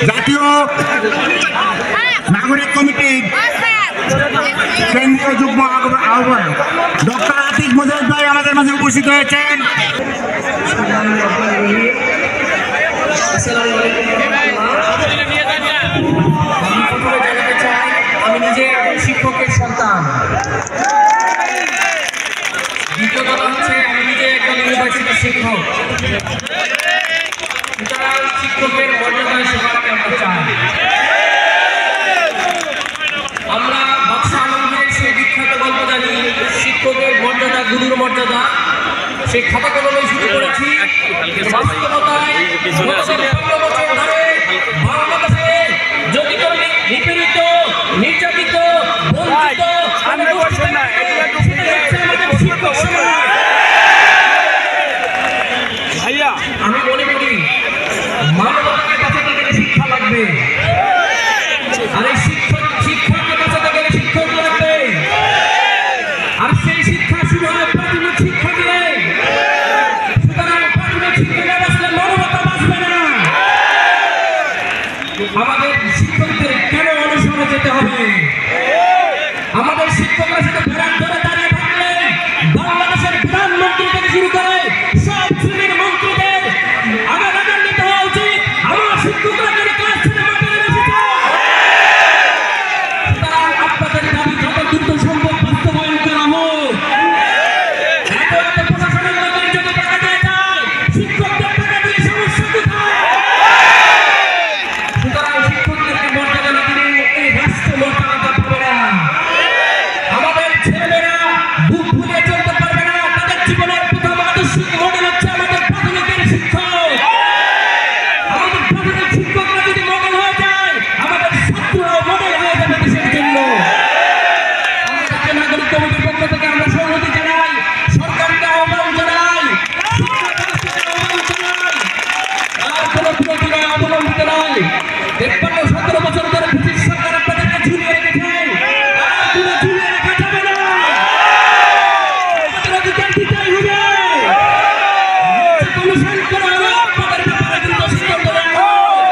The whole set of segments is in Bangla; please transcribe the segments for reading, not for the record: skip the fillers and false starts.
জাতীয় নাগরিক কমিটির কেন্দ্রীয় যুগ্ম আহ্বায়ক ডক্টর আতিক মুজাহিদ ভাই আমাদের মাঝে উপস্থিত হয়েছেন। আমি নিজে একজন শিক্ষকের সন্তান। দ্বিতীয় কথা হচ্ছে আমি নিজে একজন ইউনিভার্সিটির শিক্ষক। সুতরাং শিক্ষকের মর্যাদা সেবাকে আমরা চাই। আমরা বাদশা আলমগীরের সেই বিখ্যাত গল্প জানি, শিক্ষকের মর্যাদা গুরুর মর্যাদা। সেই খাতা কলমে শুরু করেছি। বাস্তবতায় বাংলাদেশে যদি কোনো নিপীড়িত, নির্যাতিত, বঞ্চিত আমি মনে করি মানবতাকে বাঁচাতে গেলে শিক্ষা লাগবে। আর এই শিক্ষাকে বাঁচাতে গেলে শিক্ষক লাগবে। আর সেই শিক্ষা শুরু হয় প্রাথমিক শিক্ষা দিয়ে। সুতরাং প্রাথমিক শিক্ষা না বাঁচলে মানবতা বাঁচবে না। আমাদের শিক্ষকদের কেন অনুসরণে যেতে হবে? আমাদের শিক্ষকরা সাথে ফেরান ধরে দাঁড়িয়ে থাকলে বাংলাদেশের প্রধানমন্ত্রী থেকে শুরু করে সব শ্রেণীর মন্ত্রীদের আগে রাগান্বিত হওয়া উচিত। আমার শিক্ষকরা কেন ক্লাস ছেড়ে মাঠে এসেছে? সুতরাং আপনাদের দাবি যত দ্রুত সম্ভব বাস্তবায়ন করা হোক। এত প্রশাসনের লোকের যদি টাকা দিয়ে যায়, শিক্ষকদের টাকা দিয়ে সমস্যা কোথায়? সুতরাং শিক্ষকদেরকে মর্যাদা না দিলে এই রাষ্ট্র মর্যাদা পাবে না। আমাদের ছেলেমেয়েরা বুক ফুলিয়ে চলতে পারবে না। তাদের জীবনের প্রথম আদর্শিক মডেল হচ্ছে আমাদের প্রাথমিকের শিক্ষক। আমাদের প্রাথমিক শিক্ষকরা যদি মডেল হয়ে যায়, আমাদের ছাত্ররাও মডেল হয়ে যাবে দেশের জন্য। আমরা জাতীয় নাগরিক কমিটির পক্ষ থেকে আমরা সংহতি জানাই, সরকারকে আহ্বান জানাই, শিক্ষা ব্যবস্থাকে আহ্বান জানাই। আর কোনো বিরোধী নয়, অবলম্বিত নয়। ৫৩-১৭ বছর ধরে ব্রিটিশ সরকার আপনাদেরকে ঝুলিয়ে রেখেছেন। আর কোনো ঝুলিয়ে রাখা যাবে না। আমাদের অধিকার দিতেই হবে। কমিশন করা হলো আপনাদের ব্যাপারে দ্রুত সিদ্ধান্ত নেওয়া হোক।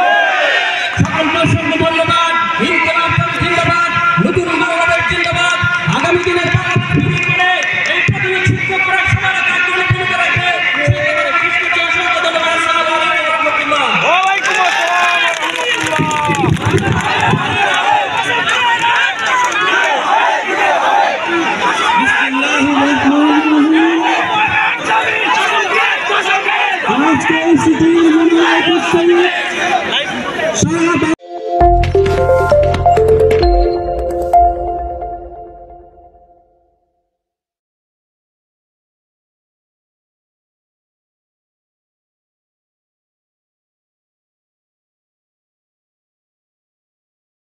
সকলকে অসংখ্য ধন্যবাদ। ইনকিলাব জিন্দাবাদ, নতুন বাংলাদেশ জিন্দাবাদ। আগামী দিনের বাংলাদেশ নির্মাণে এই প্রাথমিক শিক্ষকরা সবার আগে আগ্রহী ভূমিকা রাখবে। সেই ব্যাপারে সৃষ্টিকে অসংখ্য ধন্যবাদ। আসসালামু আলাইকুম ওয়া রাহমাতুল্লাহ। আজকে